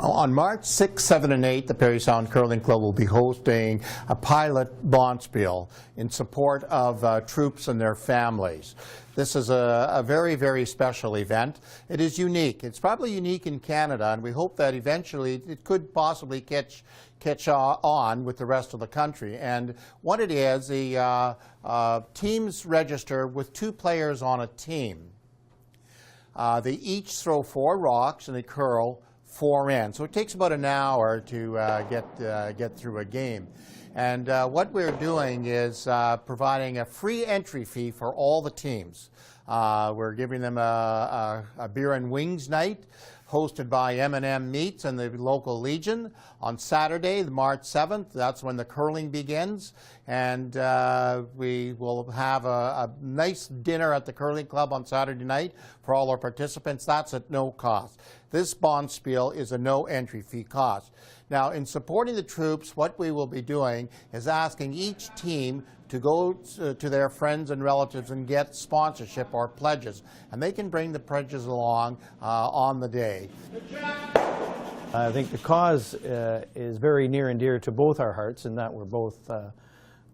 Well, on March 6, 7, and 8, the Parry Sound Curling Club will be hosting a pilot bonspiel in support of troops and their families. This is a very, very special event. It is unique. It's probably unique in Canada, and we hope that eventually it could possibly catch on with the rest of the country. And what it is, the teams register with 2 players on a team. They each throw 4 rocks and they curl 4 in. So it takes about an hour to get through a game. And what we're doing is providing a free entry fee for all the teams. We're giving them a beer and wings night hosted by M&M Meats and the local Legion on Saturday, March 7th. That's when the curling begins. And we will have a nice dinner at the curling club on Saturday night for all our participants. That's at no cost. This bonspiel is a no entry fee cost. Now, in supporting the troops, what we will be doing is asking each team to go to their friends and relatives and get sponsorship or pledges. And they can bring the pledges along on the day. I think the cause is very near and dear to both our hearts, in that we're both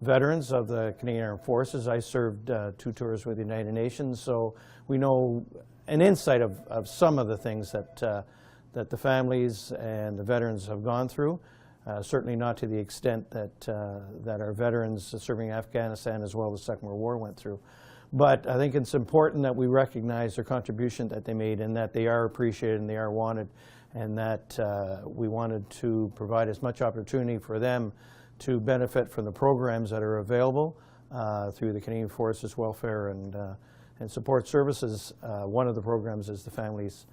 veterans of the Canadian Armed Forces. I served 2 tours with the United Nations, so we know an insight of some of the things that the families and the veterans have gone through. Certainly not to the extent that our veterans serving Afghanistan as well as the Second World War went through. But I think it's important that we recognize their contribution that they made, and that they are appreciated and they are wanted, and that we wanted to provide as much opportunity for them to benefit from the programs that are available through the Canadian Forces Welfare and Support Services. One of the programs is the Families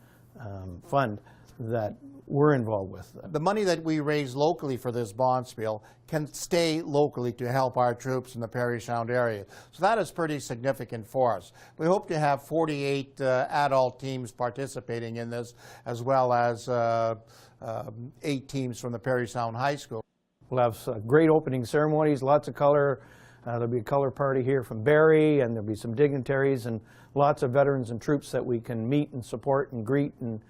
Fund that we're involved with. The money that we raise locally for this bonspiel can stay locally to help our troops in the Parry Sound area. So that is pretty significant for us. We hope to have 48 adult teams participating in this, as well as 8 teams from the Parry Sound High School. We'll have great opening ceremonies, lots of color. There'll be a color party here from Barrie, and there'll be some dignitaries and lots of veterans and troops that we can meet and support and greet and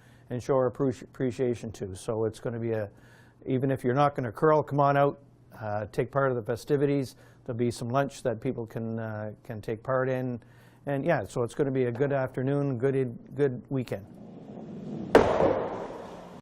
show our appreciation to. So it's going to be even if you're not going to curl, come on out, take part of the festivities. There'll be some lunch that people can take part in. And yeah, so it's going to be a good afternoon, good weekend.